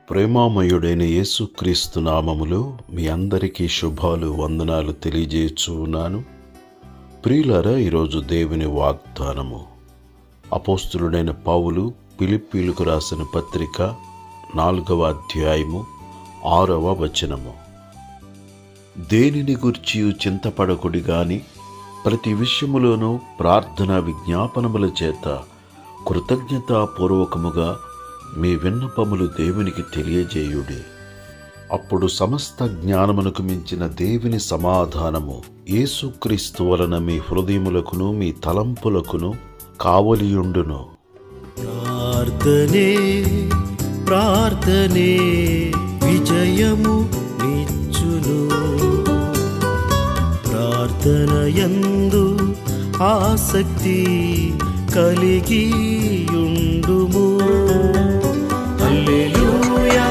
ప్రేమామయుడైన యేసుక్రీస్తు నామములో మీ అందరికీ శుభాలు వందనాలు తెలియజేస్తున్నాను. ప్రియులారా, ఈరోజు దేవుని వాగ్దానము అపోస్తులుడైన పౌలు ఫిలిప్పీయులకు రాసిన పత్రిక 4వ అధ్యాయము 6వ వచనము. దేనిని గూర్చి చింతపడకుడి గాని ప్రతి విషయములోనూ ప్రార్థన విజ్ఞాపనముల చేత కృతజ్ఞతాపూర్వకముగా మీ విన్నపములు దేవునికి తెలియజేయుడి. అప్పుడు సమస్త జ్ఞానమునకు మించిన దేవుని సమాధానము యేసుక్రీస్తు వలన మీ హృదయములకును మీ తలంపులకును కావలియుండును. ప్రార్థనే విజయము నిచ్చును. ప్రార్థనయందు ఆసక్తి కలిగియుండుము. హల్లెలూయా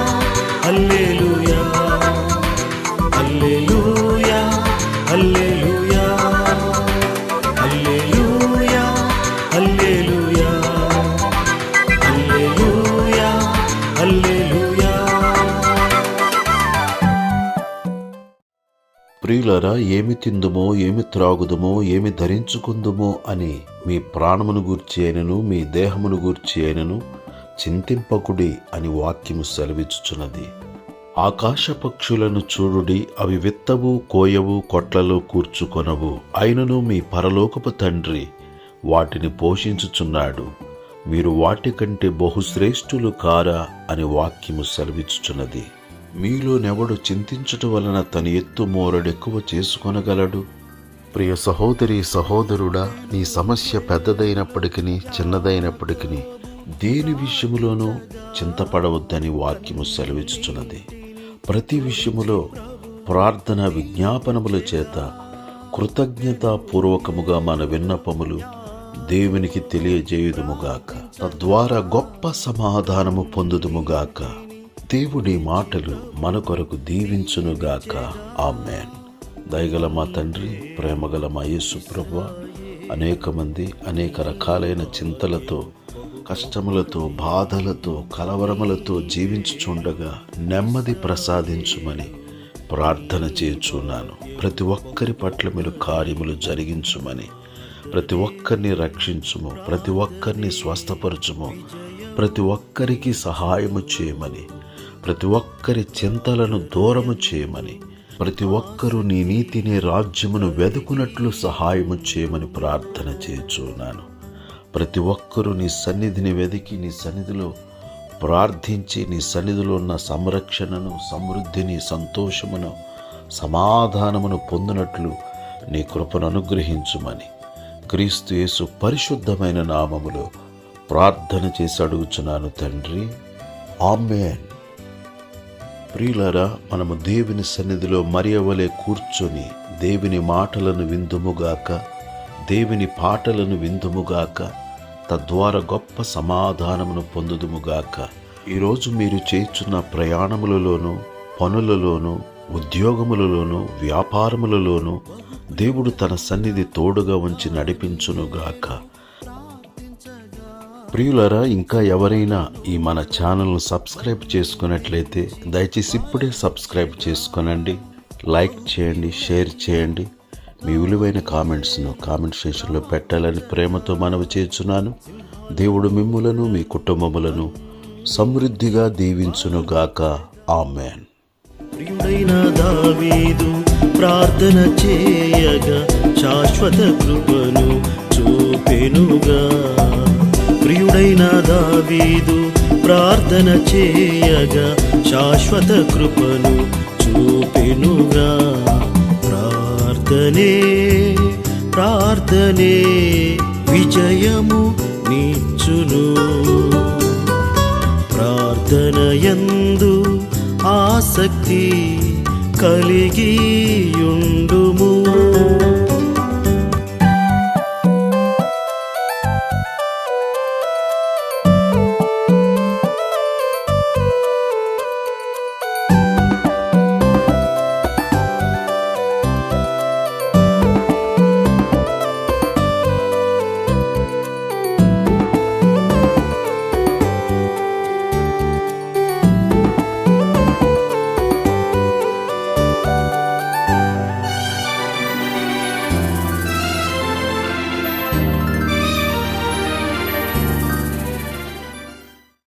హల్లెలూయా హల్లెలూయా హల్లెలూయా హల్లెలూయా హల్లెలూయా హల్లెలూయా హల్లెలూయా. ప్రియులారా, ఏమి తిందుమో, ఏమి త్రాగుదుమో, ఏమి ధరించుకుందుమో అని మీ ప్రాణమును గూర్చి అయినను మీ దేహమును గూర్చి అయినను చింతింపకుడి అని వాక్యము సెలవిచ్చుచున్నది. ఆకాశ పక్షులను చూడుడి, అవి విత్తవు, కోయవు, కొట్లలో కూర్చుకొనవు, అయినను మీ పరలోకపు తండ్రి వాటిని పోషించుచున్నాడు. మీరు వాటికంటే బహుశ్రేష్ఠులు కారా అని వాక్యము సెలవిచ్చుచున్నది. మీలోనెవడు చింతించుట వలన తన ఎత్తు మోరడెక్కువ చేసుకొనగలడు? ప్రియ సహోదరి సహోదరుడా, నీ సమస్య పెద్దదైనప్పటికీ చిన్నదైనప్పటికీ దేని విషయములోనూ చింతపడవద్దని వాక్యము సెలవిచ్చుచున్నది. ప్రతి విషయములో ప్రార్థన విజ్ఞాపనముల చేత కృతజ్ఞతాపూర్వకముగా మన విన్నపములు దేవునికి తెలియజేయుదుముగాక. తద్వారా గొప్ప సమాధానము పొందుదుముగాక. దేవుడి మాటలు మన కొరకు దీవించునుగాక. ఆమేన్. దయగల మా తండ్రి, ప్రేమగల మా యేసు ప్రభువా, అనేక మంది అనేక రకాలైన చింతలతో, కష్టములతో, బాధలతో, కలవరములతో జీవించుచుండగా నెమ్మది ప్రసాదించుమని ప్రార్థన చేయుచున్నాను. ప్రతి ఒక్కరి పట్ల మీరు కార్యములు జరిగించుమని, ప్రతి ఒక్కరిని రక్షించుము, ప్రతి ఒక్కరిని స్వస్థపరచుము, ప్రతి ఒక్కరికి సహాయము చేయమని, ప్రతి ఒక్కరి చింతలను దూరము చేయమని, ప్రతి ఒక్కరూ నీ నీతిని రాజ్యమును వెదుకునట్లు సహాయము చేయమని ప్రార్థన చేయుచున్నాను. ప్రతి ఒక్కరూ నీ సన్నిధిని వెదికి నీ సన్నిధిలో ప్రార్థించి నీ సన్నిధిలో ఉన్న సంరక్షణను, సమృద్ధిని, సంతోషమును, సమాధానమును పొందినట్లు నీ కృపను అనుగ్రహించుమని క్రీస్తు యేసు పరిశుద్ధమైన నామములో ప్రార్థన చేసి అడుగుచున్నాను తండ్రి. ఆమేన్. ప్రియులారా, మనము దేవుని సన్నిధిలో మరియ వలె కూర్చొని దేవుని మాటలను విందుముగాక, దేవుని పాటలను విందుముగాక, తద్వారా గొప్ప సమాధానమును పొందుదుముగాక. ఈరోజు మీరు చేయుచున్న ప్రయాణములలోనూ, పనులలోనూ, ఉద్యోగములలోనూ, వ్యాపారములలోనూ దేవుడు తన సన్నిధి తోడుగా ఉంచి నడిపించునుగాక. ప్రియులారా, ఇంకా ఎవరైనా ఈ మన ఛానల్ను సబ్స్క్రైబ్ చేసుకున్నట్లయితే దయచేసి ఇప్పుడే సబ్స్క్రైబ్ చేసుకొనండి. లైక్ చేయండి, షేర్ చేయండి. మీ విలువైన కామెంట్స్ను కామెంట్ సెక్షన్లో పెట్టాలని ప్రేమతో మనవి చేస్తున్నాను. దేవుడు మిమ్ములను మీ కుటుంబములను సమృద్ధిగా దీవించునుగాక. ఆమేన్. ప్రియుడైన దావీదు ప్రార్థన చేయగా శాశ్వత కృపను చూపెనుగా. ప్రియుడైన దావీదు ప్రార్థన చేయగా శాశ్వత కృపను చూపెనుగా. ప్రార్థనే విజయము నిచ్చును. ప్రార్థనయందు ఆసక్తి కలిగియుండు.